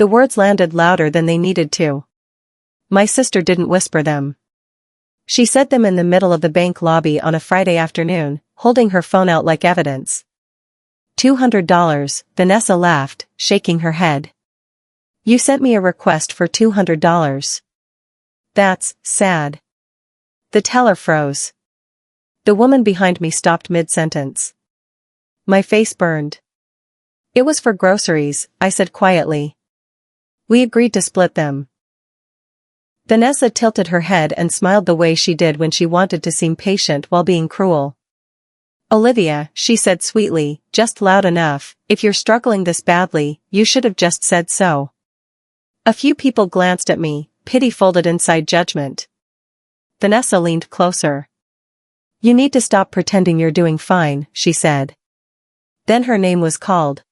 The words landed louder than they needed to. My sister didn't whisper them. She said them in the middle of the bank lobby on a Friday afternoon, holding her phone out like evidence. $200, Vanessa laughed, shaking her head. You sent me a request for $200. That's sad. The teller froze. The woman behind me stopped mid-sentence. My face burned. It was for groceries, I said quietly. We agreed to split them. Vanessa tilted her head and smiled the way she did when she wanted to seem patient while being cruel. Olivia, she said sweetly, just loud enough, if you're struggling this badly, you should have just said so. A few people glanced at me, pity folded inside judgment. Vanessa leaned closer. You need to stop pretending you're doing fine, she said. Then her name was called.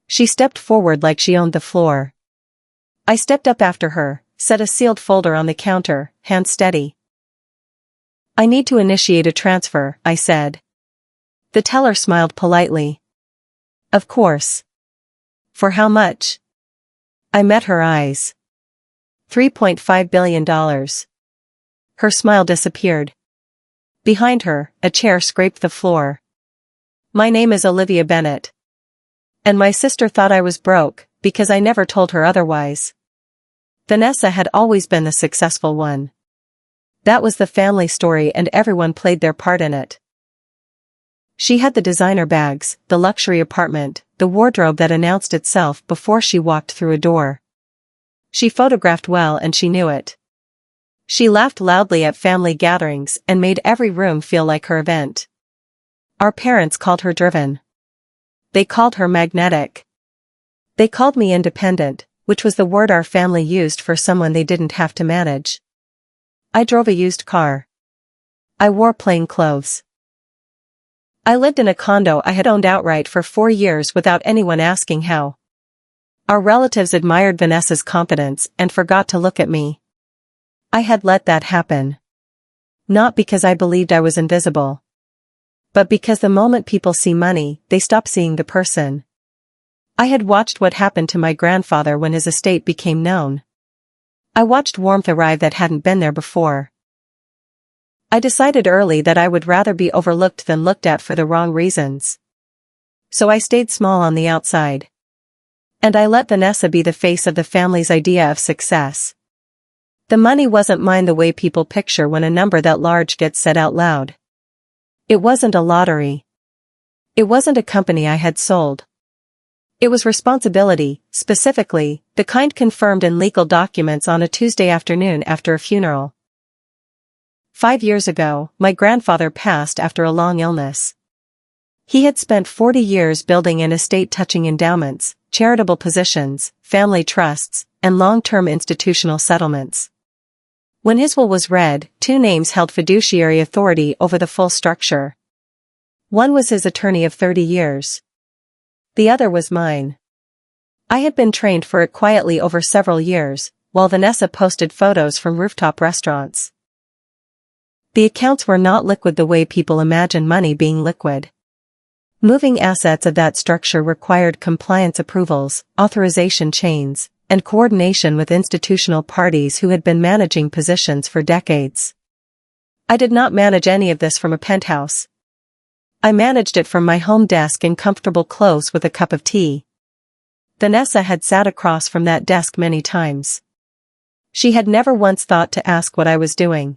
She stepped forward like she owned the floor. I stepped up after her, set a sealed folder on the counter, hand steady. I need to initiate a transfer, I said. The teller smiled politely. Of course. For how much? I met her eyes. $3.5 billion. Her smile disappeared. Behind her, a chair scraped the floor. My name is Olivia Bennett. And my sister thought I was broke, because I never told her otherwise. Vanessa had always been the successful one. That was the family story and everyone played their part in it. She had the designer bags, the luxury apartment, the wardrobe that announced itself before she walked through a door. She photographed well and she knew it. She laughed loudly at family gatherings and made every room feel like her event. Our parents called her driven. They called her magnetic. They called me independent, which was the word our family used for someone they didn't have to manage. I drove a used car. I wore plain clothes. I lived in a condo I had owned outright for 4 years without anyone asking how. Our relatives admired Vanessa's confidence and forgot to look at me. I had let that happen. Not because I believed I was invisible. But because the moment people see money, they stop seeing the person. I had watched what happened to my grandfather when his estate became known. I watched warmth arrive that hadn't been there before. I decided early that I would rather be overlooked than looked at for the wrong reasons. So I stayed small on the outside. And I let Vanessa be the face of the family's idea of success. The money wasn't mine the way people picture when a number that large gets said out loud. It wasn't a lottery. It wasn't a company I had sold. It was responsibility, specifically, the kind confirmed in legal documents on a Tuesday afternoon after a funeral. 5 years ago, my grandfather passed after a long illness. He had spent 40 years building an estate touching endowments, charitable positions, family trusts, and long-term institutional settlements. When his will was read, 2 names held fiduciary authority over the full structure. One was his attorney of 30 years. The other was mine. I had been trained for it quietly over several years, while Vanessa posted photos from rooftop restaurants. The accounts were not liquid the way people imagine money being liquid. Moving assets of that structure required compliance approvals, authorization chains, and coordination with institutional parties who had been managing positions for decades. I did not manage any of this from a penthouse. I managed it from my home desk in comfortable clothes with a cup of tea. Vanessa had sat across from that desk many times. She had never once thought to ask what I was doing.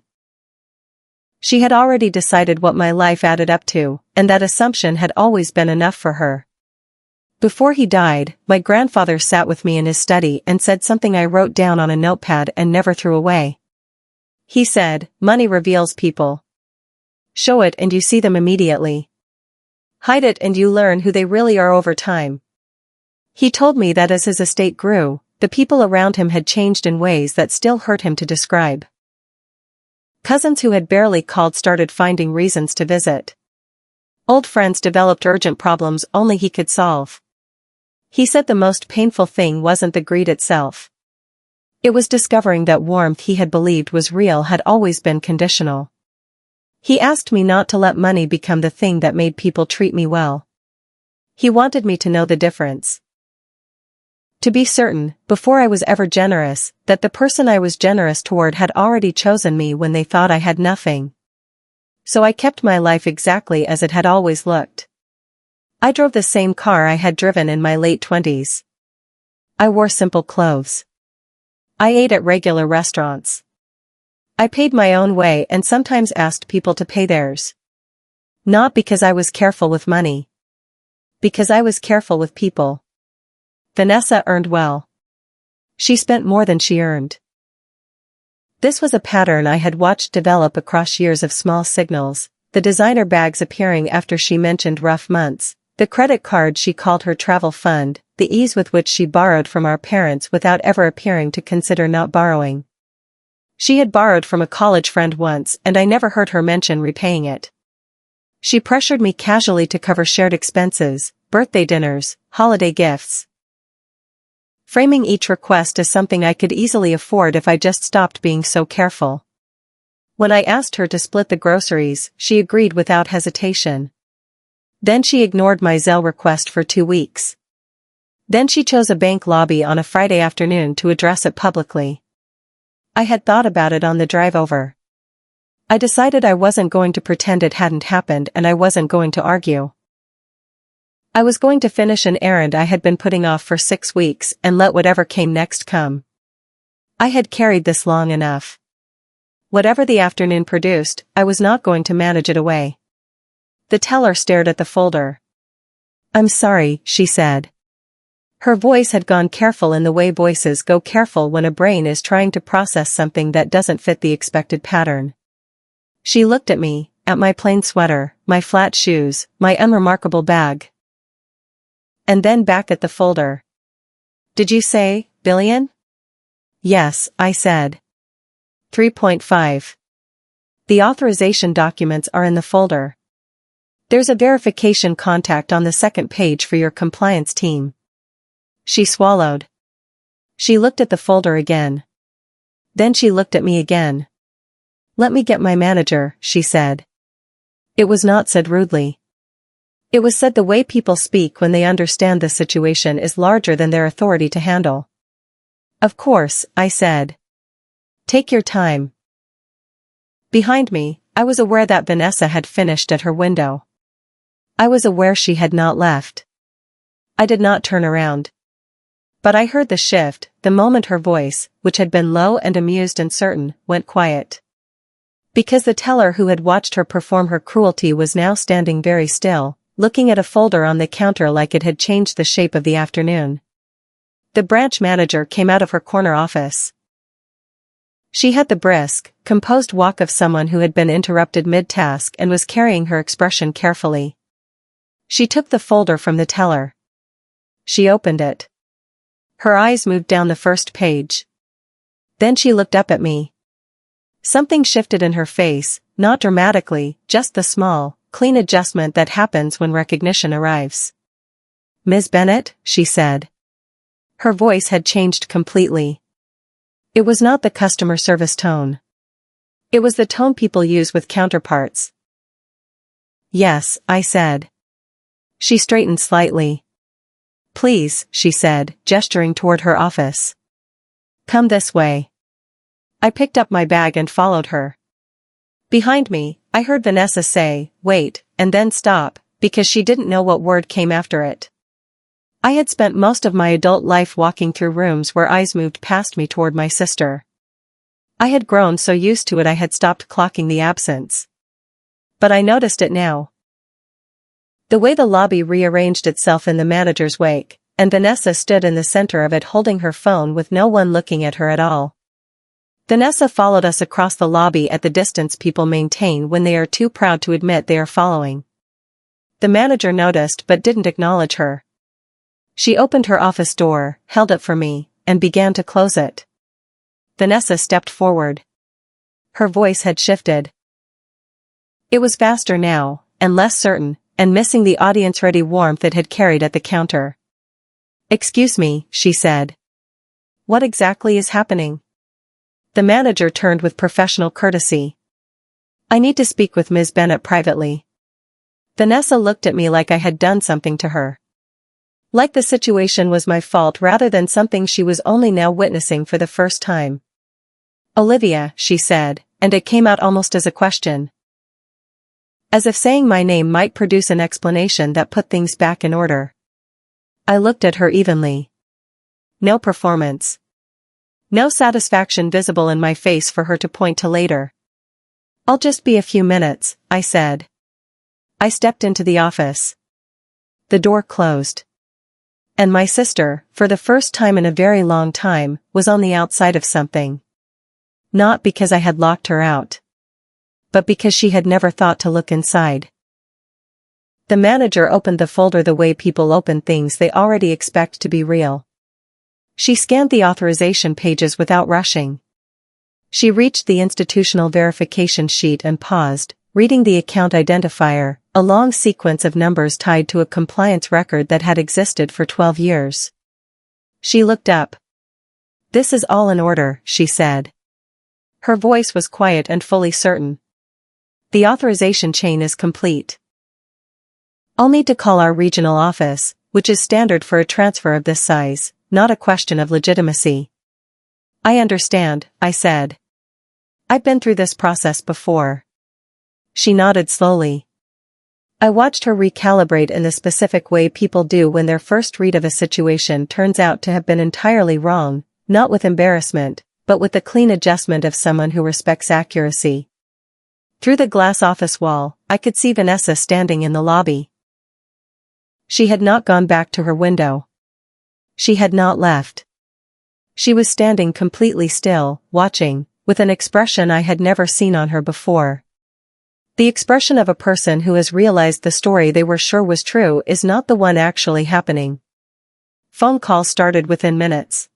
She had already decided what my life added up to, and that assumption had always been enough for her. Before he died, my grandfather sat with me in his study and said something I wrote down on a notepad and never threw away. He said, "Money reveals people. Show it and you see them immediately. Hide it and you learn who they really are over time." He told me that as his estate grew, the people around him had changed in ways that still hurt him to describe. Cousins who had barely called started finding reasons to visit. Old friends developed urgent problems only he could solve. He said the most painful thing wasn't the greed itself. It was discovering that warmth he had believed was real had always been conditional. He asked me not to let money become the thing that made people treat me well. He wanted me to know the difference. To be certain, before I was ever generous, that the person I was generous toward had already chosen me when they thought I had nothing. So I kept my life exactly as it had always looked. I drove the same car I had driven in my late 20s. I wore simple clothes. I ate at regular restaurants. I paid my own way and sometimes asked people to pay theirs. Not because I was careful with money. Because I was careful with people. Vanessa earned well. She spent more than she earned. This was a pattern I had watched develop across years of small signals, the designer bags appearing after she mentioned rough months, the credit card she called her travel fund, the ease with which she borrowed from our parents without ever appearing to consider not borrowing. She had borrowed from a college friend once and I never heard her mention repaying it. She pressured me casually to cover shared expenses, birthday dinners, holiday gifts. Framing each request as something I could easily afford if I just stopped being so careful. When I asked her to split the groceries, she agreed without hesitation. Then she ignored my Zelle request for 2 weeks. Then she chose a bank lobby on a Friday afternoon to address it publicly. I had thought about it on the drive over. I decided I wasn't going to pretend it hadn't happened and I wasn't going to argue. I was going to finish an errand I had been putting off for 6 weeks and let whatever came next come. I had carried this long enough. Whatever the afternoon produced, I was not going to manage it away. The teller stared at the folder. "I'm sorry," she said. Her voice had gone careful in the way voices go careful when a brain is trying to process something that doesn't fit the expected pattern. She looked at me, at my plain sweater, my flat shoes, my unremarkable bag. And then back at the folder. "Did you say, billion?" "Yes," I said. 3.5. The authorization documents are in the folder. There's a verification contact on the second page for your compliance team. She swallowed. She looked at the folder again. Then she looked at me again. "Let me get my manager," she said. It was not said rudely. It was said the way people speak when they understand the situation is larger than their authority to handle. "Of course," I said. "Take your time." Behind me, I was aware that Vanessa had finished at her window. I was aware she had not left. I did not turn around. But I heard the shift, the moment her voice, which had been low and amused and certain, went quiet. Because the teller who had watched her perform her cruelty was now standing very still, looking at a folder on the counter like it had changed the shape of the afternoon. The branch manager came out of her corner office. She had the brisk, composed walk of someone who had been interrupted mid-task and was carrying her expression carefully. She took the folder from the teller. She opened it. Her eyes moved down the first page. Then she looked up at me. Something shifted in her face, not dramatically, just the small, clean adjustment that happens when recognition arrives. "Ms. Bennett," she said. Her voice had changed completely. It was not the customer service tone. It was the tone people use with counterparts. "Yes," I said. She straightened slightly. "Please," she said, gesturing toward her office. "Come this way." I picked up my bag and followed her. Behind me, I heard Vanessa say, "Wait," and then stop, because she didn't know what word came after it. I had spent most of my adult life walking through rooms where eyes moved past me toward my sister. I had grown so used to it I had stopped clocking the absence. But I noticed it now. The way the lobby rearranged itself in the manager's wake, and Vanessa stood in the center of it holding her phone with no one looking at her at all. Vanessa followed us across the lobby at the distance people maintain when they are too proud to admit they are following. The manager noticed but didn't acknowledge her. She opened her office door, held it for me, and began to close it. Vanessa stepped forward. Her voice had shifted. It was faster now, and less certain, and missing the audience-ready warmth it had carried at the counter. "Excuse me," she said. "What exactly is happening?" The manager turned with professional courtesy. "I need to speak with Ms. Bennett privately." Vanessa looked at me like I had done something to her. Like the situation was my fault rather than something she was only now witnessing for the first time. "Olivia," she said, and it came out almost as a question. As if saying my name might produce an explanation that put things back in order. I looked at her evenly. No performance. No satisfaction visible in my face for her to point to later. "I'll just be a few minutes," I said. I stepped into the office. The door closed. And my sister, for the first time in a very long time, was on the outside of something. Not because I had locked her out. But because she had never thought to look inside. The manager opened the folder the way people open things they already expect to be real. She scanned the authorization pages without rushing. She reached the institutional verification sheet and paused, reading the account identifier, a long sequence of numbers tied to a compliance record that had existed for 12 years. She looked up. "This is all in order," she said. Her voice was quiet and fully certain. "The authorization chain is complete. I'll need to call our regional office, which is standard for a transfer of this size, not a question of legitimacy." "I understand," I said. "I've been through this process before." She nodded slowly. I watched her recalibrate in the specific way people do when their first read of a situation turns out to have been entirely wrong, not with embarrassment, but with the clean adjustment of someone who respects accuracy. Through the glass office wall, I could see Vanessa standing in the lobby. She had not gone back to her window. She had not left. She was standing completely still, watching, with an expression I had never seen on her before. The expression of a person who has realized the story they were sure was true is not the one actually happening. Phone calls started within minutes.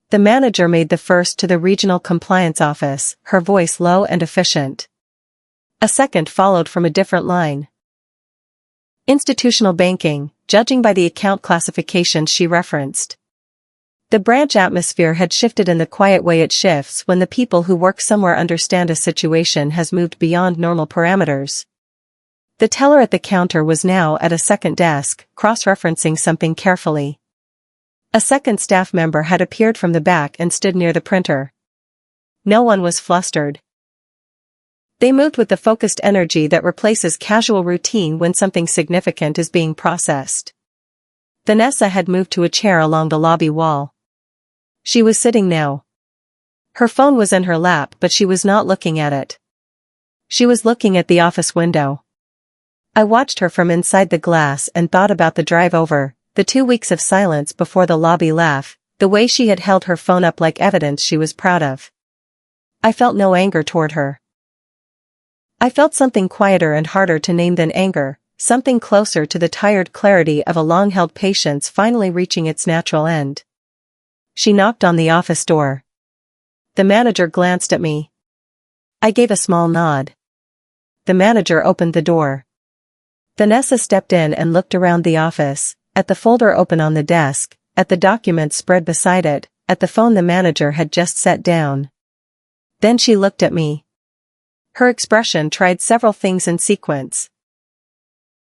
The manager made the first to the regional compliance office, her voice low and efficient. A second followed from a different line. Institutional banking, judging by the account classifications she referenced. The branch atmosphere had shifted in the quiet way it shifts when the people who work somewhere understand a situation has moved beyond normal parameters. The teller at the counter was now at a second desk, cross-referencing something carefully. A second staff member had appeared from the back and stood near the printer. No one was flustered. They moved with the focused energy that replaces casual routine when something significant is being processed. Vanessa had moved to a chair along the lobby wall. She was sitting now. Her phone was in her lap, but she was not looking at it. She was looking at the office window. I watched her from inside the glass and thought about the drive over, the 2 weeks of silence before the lobby laugh, the way she had held her phone up like evidence she was proud of. I felt no anger toward her. I felt something quieter and harder to name than anger, something closer to the tired clarity of a long-held patience finally reaching its natural end. She knocked on the office door. The manager glanced at me. I gave a small nod. The manager opened the door. Vanessa stepped in and looked around the office, at the folder open on the desk, at the documents spread beside it, at the phone the manager had just set down. Then she looked at me. Her expression tried several things in sequence.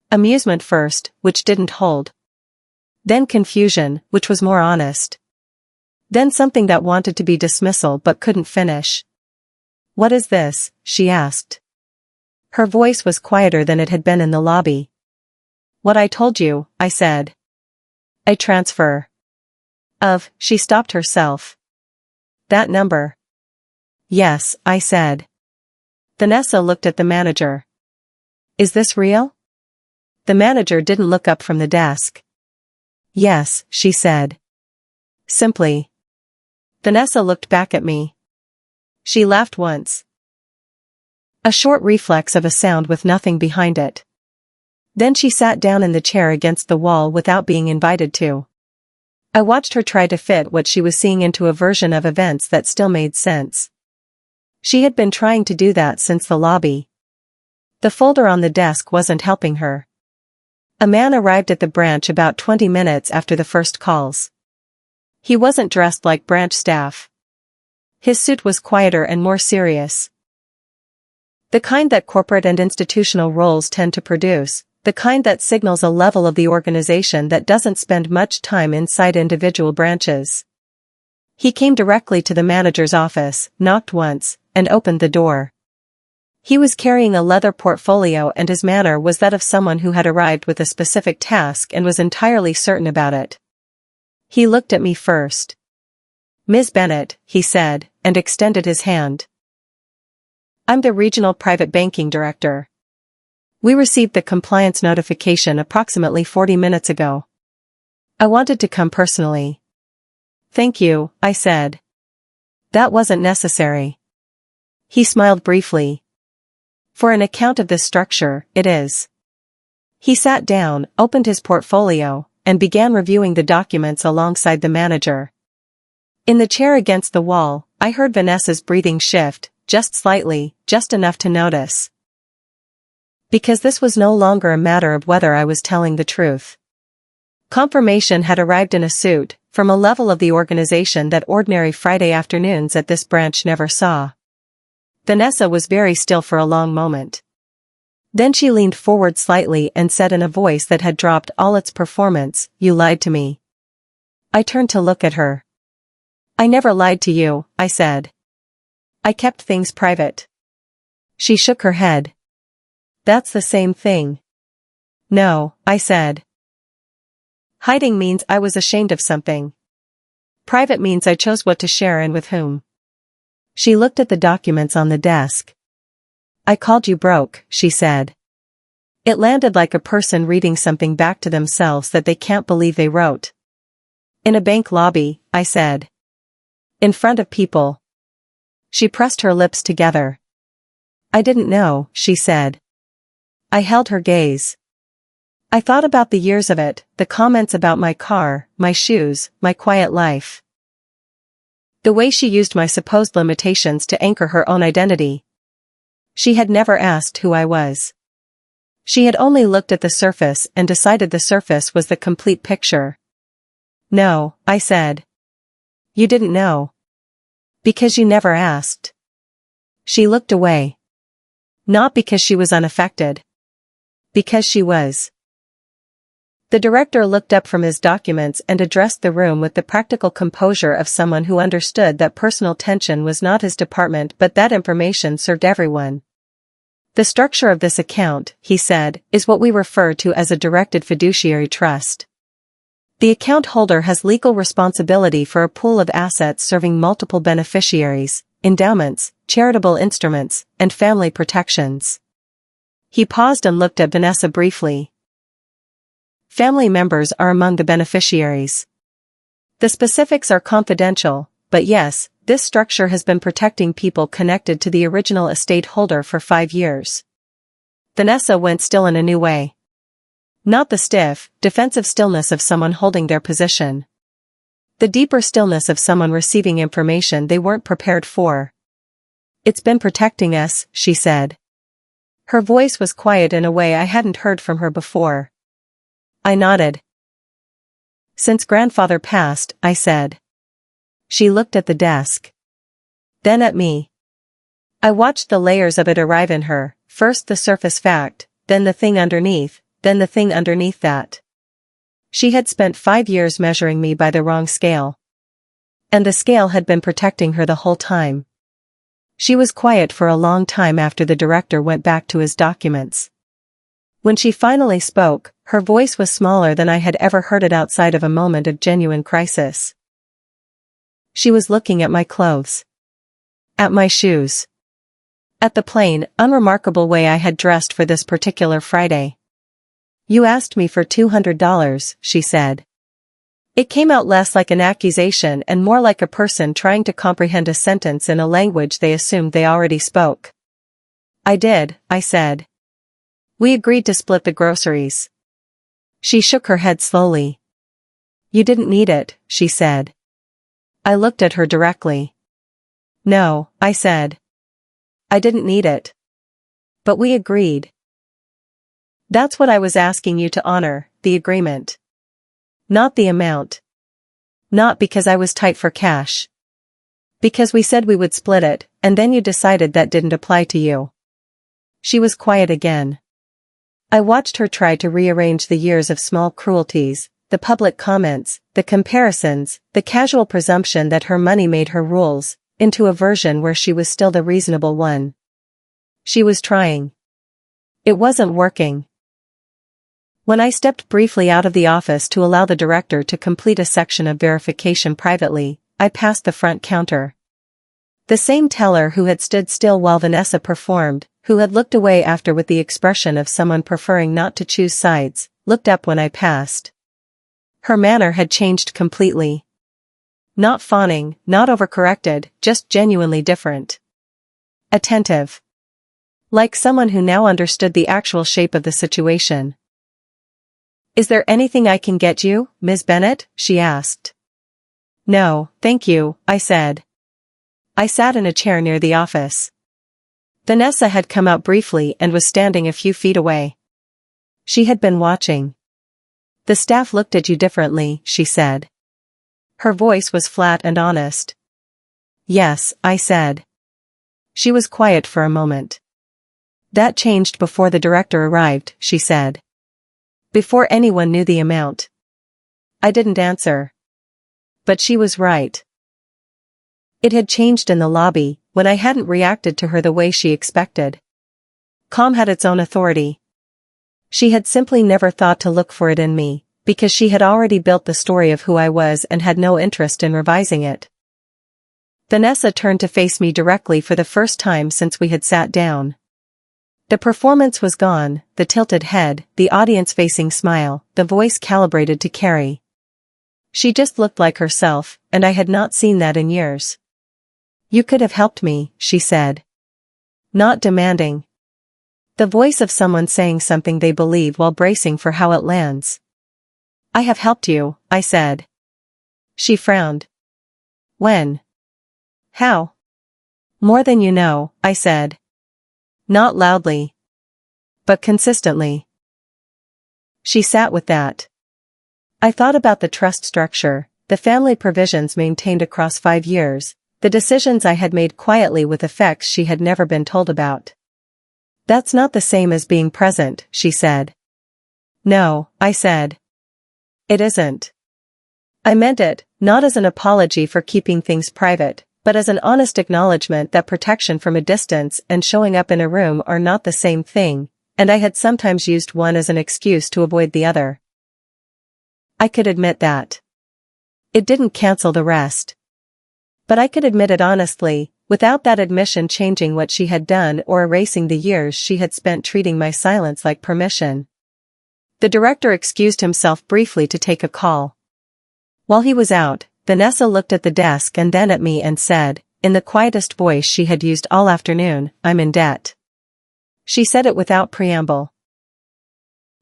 Amusement first, which didn't hold. Then confusion, which was more honest. Then something that wanted to be dismissal but couldn't finish. "What is this?" she asked. Her voice was quieter than it had been in the lobby. "What I told you," I said. "A transfer." She stopped herself. "That number." "Yes," I said. Vanessa looked at the manager. "Is this real?" The manager didn't look up from the desk. "Yes," she said. Simply. Vanessa looked back at me. She laughed once. A short reflex of a sound with nothing behind it. Then she sat down in the chair against the wall without being invited to. I watched her try to fit what she was seeing into a version of events that still made sense. She had been trying to do that since the lobby. The folder on the desk wasn't helping her. A man arrived at the branch about 20 minutes after the first calls. He wasn't dressed like branch staff. His suit was quieter and more serious. The kind that corporate and institutional roles tend to produce, The kind that signals a level of the organization that doesn't spend much time inside individual branches. He came directly to the manager's office, knocked once, and opened the door. He was carrying a leather portfolio and his manner was that of someone who had arrived with a specific task and was entirely certain about it. He looked at me first. "Ms. Bennett," he said, and extended his hand. "I'm the Regional Private Banking Director. We received the compliance notification approximately 40 minutes ago. I wanted to come personally." "Thank you," I said. "That wasn't necessary." He smiled briefly. "For an account of this structure, it is." He sat down, opened his portfolio, and began reviewing the documents alongside the manager. In the chair against the wall, I heard Vanessa's breathing shift, just slightly, just enough to notice. Because this was no longer a matter of whether I was telling the truth. Confirmation had arrived in a suit, from a level of the organization that ordinary Friday afternoons at this branch never saw. Vanessa was very still for a long moment. Then she leaned forward slightly and said in a voice that had dropped all its performance, "You lied to me." I turned to look at her. "I never lied to you," I said. "I kept things private." She shook her head. "That's the same thing." "No," I said. "Hiding means I was ashamed of something. Private means I chose what to share and with whom." She looked at the documents on the desk. "I called you broke," she said. It landed like a person reading something back to themselves that they can't believe they wrote. "In a bank lobby," I said. "In front of people." She pressed her lips together. "I didn't know," she said. I held her gaze. I thought about the years of it, the comments about my car, my shoes, my quiet life. The way she used my supposed limitations to anchor her own identity. She had never asked who I was. She had only looked at the surface and decided the surface was the complete picture. "No," I said. "You didn't know. Because you never asked." She looked away. Not because she was unaffected. Because she was. The director looked up from his documents and addressed the room with the practical composure of someone who understood that personal tension was not his department but that information served everyone. "The structure of this account," he said, "is what we refer to as a directed fiduciary trust. The account holder has legal responsibility for a pool of assets serving multiple beneficiaries, endowments, charitable instruments, and family protections." He paused and looked at Vanessa briefly. "Family members are among the beneficiaries. The specifics are confidential, but yes, this structure has been protecting people connected to the original estate holder for 5 years." Vanessa went still in a new way. Not the stiff, defensive stillness of someone holding their position. The deeper stillness of someone receiving information they weren't prepared for. "It's been protecting us," she said. Her voice was quiet in a way I hadn't heard from her before. I nodded. "Since grandfather passed," I said. She looked at the desk. Then at me. I watched the layers of it arrive in her, first the surface fact, then the thing underneath, then the thing underneath that. She had spent 5 years measuring me by the wrong scale. And the scale had been protecting her the whole time. She was quiet for a long time after the director went back to his documents. When she finally spoke, her voice was smaller than I had ever heard it outside of a moment of genuine crisis. She was looking at my clothes. At my shoes. At the plain, unremarkable way I had dressed for this particular Friday. "You asked me for $200, she said. It came out less like an accusation and more like a person trying to comprehend a sentence in a language they assumed they already spoke. "I did," I said. "We agreed to split the groceries." She shook her head slowly. "You didn't need it," she said. I looked at her directly. "No," I said. "I didn't need it. But we agreed." That's what I was asking you to honor, the agreement. Not the amount. Not because I was tight for cash. Because we said we would split it, and then you decided that didn't apply to you. She was quiet again. I watched her try to rearrange the years of small cruelties, the public comments, the comparisons, the casual presumption that her money made her rules, into a version where she was still the reasonable one. She was trying. It wasn't working. When I stepped briefly out of the office to allow the director to complete a section of verification privately, I passed the front counter. The same teller who had stood still while Vanessa performed, who had looked away after with the expression of someone preferring not to choose sides, looked up when I passed. Her manner had changed completely. Not fawning, not overcorrected, just genuinely different. Attentive. Like someone who now understood the actual shape of the situation. "Is there anything I can get you, Ms. Bennett?" she asked. "No, thank you," I said. I sat in a chair near the office. Vanessa had come out briefly and was standing a few feet away. She had been watching. "The staff looked at you differently," she said. Her voice was flat and honest. "Yes," I said. She was quiet for a moment. "That changed before the director arrived," she said. "Before anyone knew the amount." I didn't answer. But she was right. It had changed in the lobby, when I hadn't reacted to her the way she expected. Calm had its own authority. She had simply never thought to look for it in me, because she had already built the story of who I was and had no interest in revising it. Vanessa turned to face me directly for the first time since we had sat down. The performance was gone, the tilted head, the audience-facing smile, the voice calibrated to carry. She just looked like herself, and I had not seen that in years. "You could have helped me," she said. Not demanding. The voice of someone saying something they believe while bracing for how it lands. "I have helped you," I said. She frowned. "When? How?" "More than you know," I said. Not loudly. But consistently. She sat with that. I thought about the trust structure, the family provisions maintained across 5 years, the decisions I had made quietly with effects she had never been told about. "That's not the same as being present," she said. "No," I said. "It isn't." I meant it, not as an apology for keeping things private, but as an honest acknowledgement that protection from a distance and showing up in a room are not the same thing, and I had sometimes used one as an excuse to avoid the other. I could admit that. It didn't cancel the rest. But I could admit it honestly, without that admission changing what she had done or erasing the years she had spent treating my silence like permission. The director excused himself briefly to take a call. While he was out, Vanessa looked at the desk and then at me and said, in the quietest voice she had used all afternoon, "I'm in debt." She said it without preamble.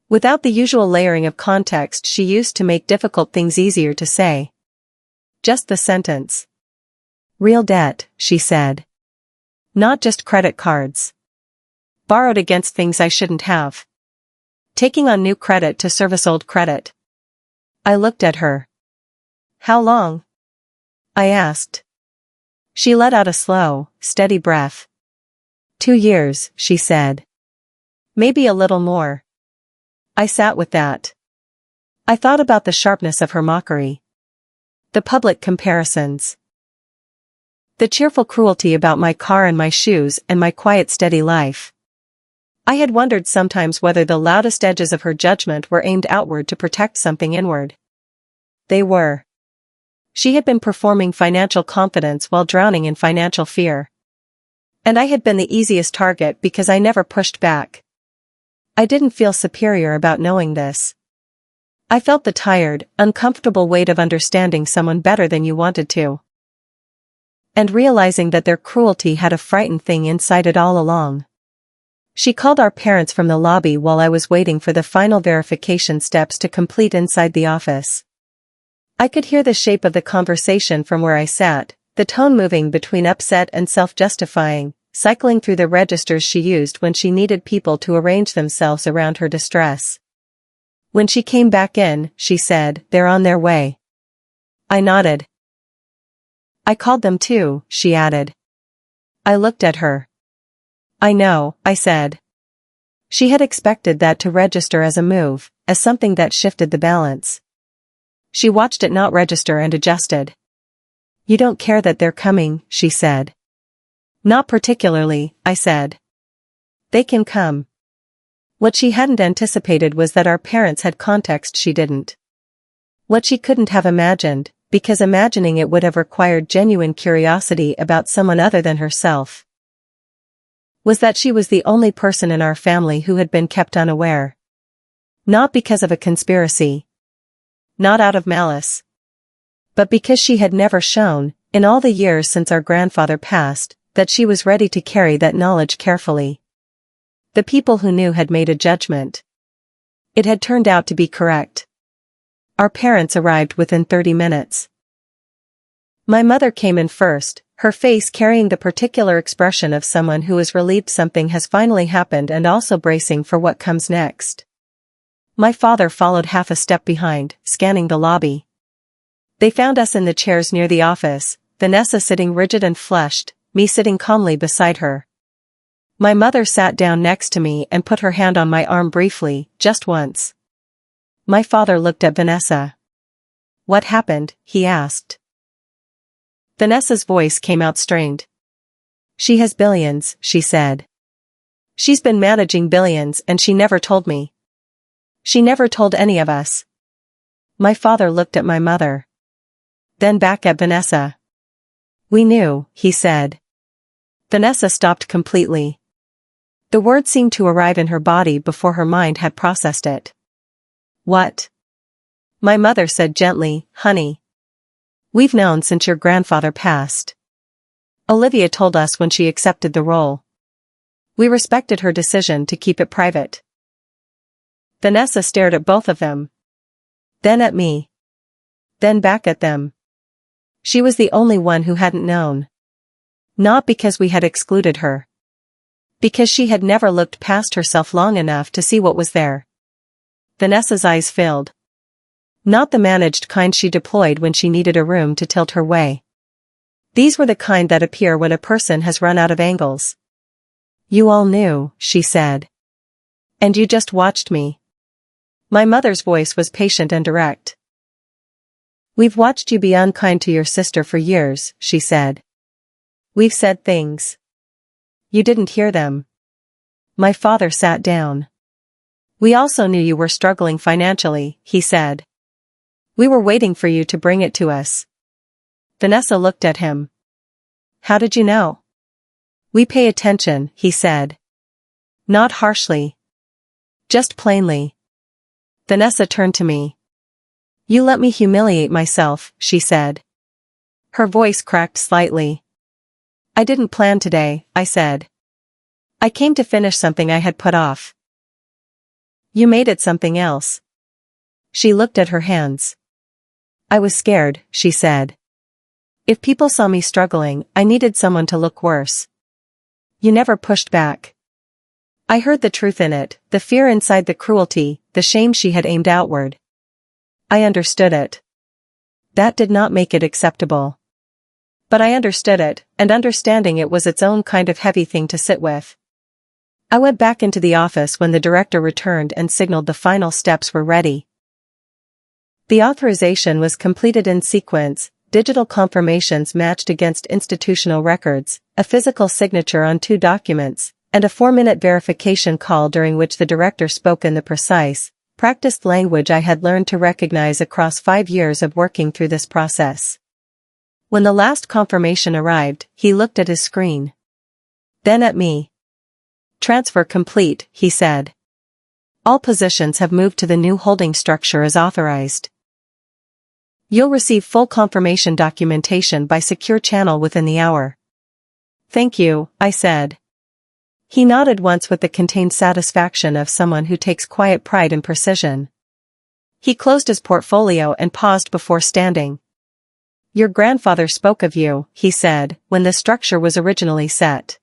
Without the usual layering of context she used to make difficult things easier to say. Just the sentence. "Real debt," she said. "Not just credit cards. Borrowed against things I shouldn't have. Taking on new credit to service old credit." I looked at her. "How long?" I asked. She let out a slow, steady breath. 2 years, she said. Maybe a little more. I sat with that. I thought about the sharpness of her mockery. The public comparisons. The cheerful cruelty about my car and my shoes and my quiet steady life. I had wondered sometimes whether the loudest edges of her judgment were aimed outward to protect something inward. They were. She had been performing financial confidence while drowning in financial fear. And I had been the easiest target because I never pushed back. I didn't feel superior about knowing this. I felt the tired, uncomfortable weight of understanding someone better than you wanted to. And realizing that their cruelty had a frightened thing inside it all along. She called our parents from the lobby while I was waiting for the final verification steps to complete inside the office. I could hear the shape of the conversation from where I sat, the tone moving between upset and self-justifying, cycling through the registers she used when she needed people to arrange themselves around her distress. When she came back in, she said, "They're on their way." I nodded. "I called them too," she added. I looked at her. "I know," I said. She had expected that to register as a move, as something that shifted the balance. She watched it not register and adjusted. "You don't care that they're coming," she said. "Not particularly," I said. "They can come." What she hadn't anticipated was that our parents had context she didn't. What she couldn't have imagined, because imagining it would have required genuine curiosity about someone other than herself, was that she was the only person in our family who had been kept unaware. Not because of a conspiracy. Not out of malice. But because she had never shown, in all the years since our grandfather passed, that she was ready to carry that knowledge carefully. The people who knew had made a judgment. It had turned out to be correct. Our parents arrived within 30 minutes. My mother came in first, her face carrying the particular expression of someone who is relieved something has finally happened and also bracing for what comes next. My father followed half a step behind, scanning the lobby. They found us in the chairs near the office, Vanessa sitting rigid and flushed, me sitting calmly beside her. My mother sat down next to me and put her hand on my arm briefly, just once. My father looked at Vanessa. "What happened?" he asked. Vanessa's voice came out strained. "She has billions," she said. "She's been managing billions and she never told me. She never told any of us." My father looked at my mother. Then back at Vanessa. "We knew," he said. Vanessa stopped completely. The word seemed to arrive in her body before her mind had processed it. "What?" My mother said gently, "Honey. We've known since your grandfather passed. Olivia told us when she accepted the role. We respected her decision to keep it private." Vanessa stared at both of them. Then at me. Then back at them. She was the only one who hadn't known. Not because we had excluded her. Because she had never looked past herself long enough to see what was there. Vanessa's eyes filled. Not the managed kind she deployed when she needed a room to tilt her way. These were the kind that appear when a person has run out of angles. "You all knew," she said. "And you just watched me." My mother's voice was patient and direct. "We've watched you be unkind to your sister for years," she said. "We've said things. You didn't hear them." My father sat down. "We also knew you were struggling financially," he said. "We were waiting for you to bring it to us." Vanessa looked at him. "How did you know?" "We pay attention," he said. Not harshly. Just plainly. Vanessa turned to me. "You let me humiliate myself," she said. Her voice cracked slightly. "I didn't plan today," I said. "I came to finish something I had put off." "You made it something else." She looked at her hands. "I was scared," she said. "If people saw me struggling, I needed someone to look worse." "You never pushed back." I heard the truth in it, the fear inside, the cruelty, the shame she had aimed outward. I understood it. That did not make it acceptable. But I understood it, and understanding it was its own kind of heavy thing to sit with. I went back into the office when the director returned and signaled the final steps were ready. The authorization was completed in sequence, digital confirmations matched against institutional records, a physical signature on 2 documents, and a 4-minute verification call during which the director spoke in the precise, practiced language I had learned to recognize across 5 years of working through this process. When the last confirmation arrived, he looked at his screen. Then at me. "Transfer complete," he said. "All positions have moved to the new holding structure as authorized. You'll receive full confirmation documentation by secure channel within the hour." "Thank you," I said. He nodded once with the contained satisfaction of someone who takes quiet pride in precision. He closed his portfolio and paused before standing. "Your grandfather spoke of you," he said, "when the structure was originally set.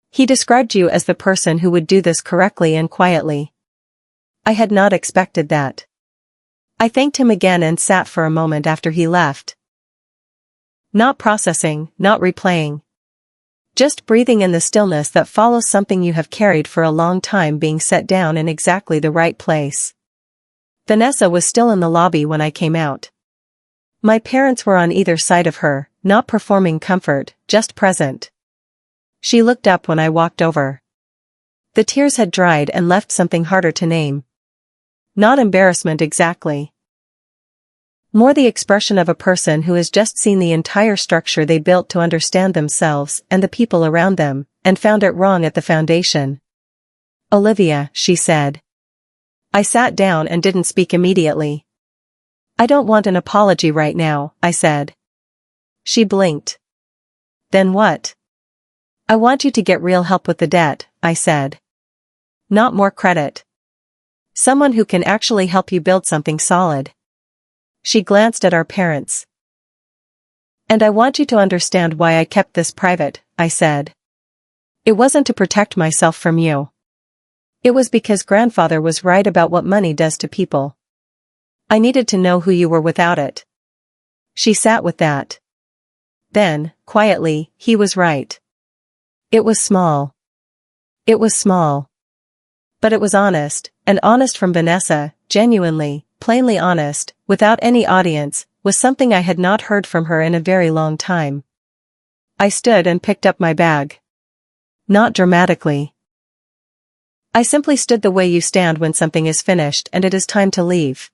He described you as the person who would do this correctly and quietly." I had not expected that. I thanked him again and sat for a moment after he left. Not processing, not replaying. Just breathing in the stillness that follows something you have carried for a long time being set down in exactly the right place. Vanessa was still in the lobby when I came out. My parents were on either side of her, not performing comfort, just present. She looked up when I walked over. The tears had dried and left something harder to name. Not embarrassment exactly. More the expression of a person who has just seen the entire structure they built to understand themselves and the people around them, and found it wrong at the foundation. "Olivia," she said. I sat down and didn't speak immediately. "I don't want an apology right now," I said. She blinked. "Then what?" "I want you to get real help with the debt," I said. "Not more credit. Someone who can actually help you build something solid." She glanced at our parents. "And I want you to understand why I kept this private," I said. "It wasn't to protect myself from you. It was because grandfather was right about what money does to people. I needed to know who you were without it." She sat with that. Then, quietly, he was right. It was small. It was small. But it was honest, and honest from Vanessa, genuinely, plainly honest, without any audience, was something I had not heard from her in a very long time. I stood and picked up my bag. Not dramatically. I simply stood the way you stand when something is finished and it is time to leave.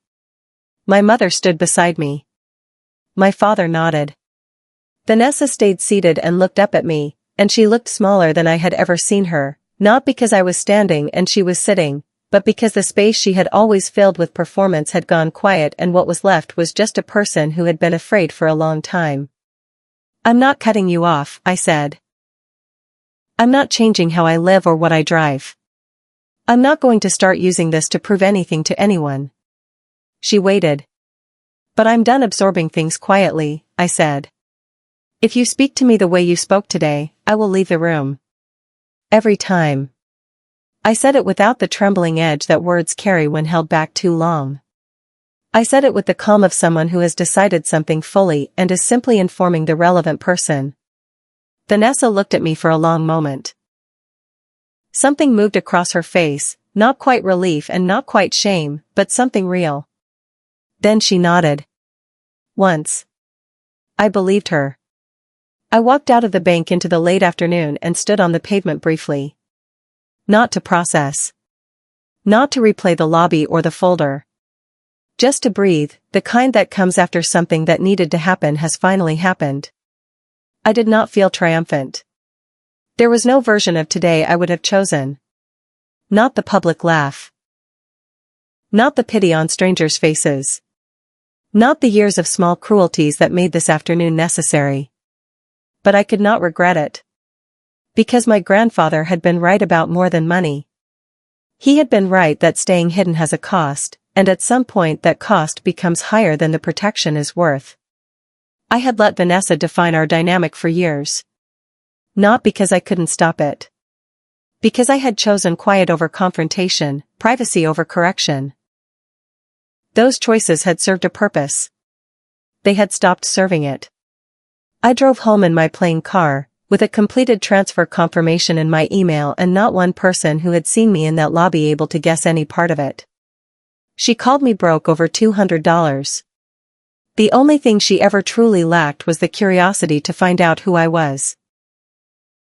My mother stood beside me. My father nodded. Vanessa stayed seated and looked up at me, and she looked smaller than I had ever seen her, not because I was standing and she was sitting, but because the space she had always filled with performance had gone quiet and what was left was just a person who had been afraid for a long time. "I'm not cutting you off," I said. "I'm not changing how I live or what I drive. I'm not going to start using this to prove anything to anyone." She waited. "But I'm done absorbing things quietly," I said. "If you speak to me the way you spoke today, I will leave the room. Every time." I said it without the trembling edge that words carry when held back too long. I said it with the calm of someone who has decided something fully and is simply informing the relevant person. Vanessa looked at me for a long moment. Something moved across her face, not quite relief and not quite shame, but something real. Then she nodded. Once. I believed her. I walked out of the bank into the late afternoon and stood on the pavement briefly. Not to process. Not to replay the lobby or the folder. Just to breathe, the kind that comes after something that needed to happen has finally happened. I did not feel triumphant. There was no version of today I would have chosen. Not the public laugh. Not the pity on strangers' faces. Not the years of small cruelties that made this afternoon necessary. But I could not regret it. Because my grandfather had been right about more than money. He had been right that staying hidden has a cost, and at some point that cost becomes higher than the protection is worth. I had let Vanessa define our dynamic for years. Not because I couldn't stop it. Because I had chosen quiet over confrontation, privacy over correction. Those choices had served a purpose. They had stopped serving it. I drove home in my plain car, with a completed transfer confirmation in my email and not one person who had seen me in that lobby able to guess any part of it. She called me broke over $200. The only thing she ever truly lacked was the curiosity to find out who I was.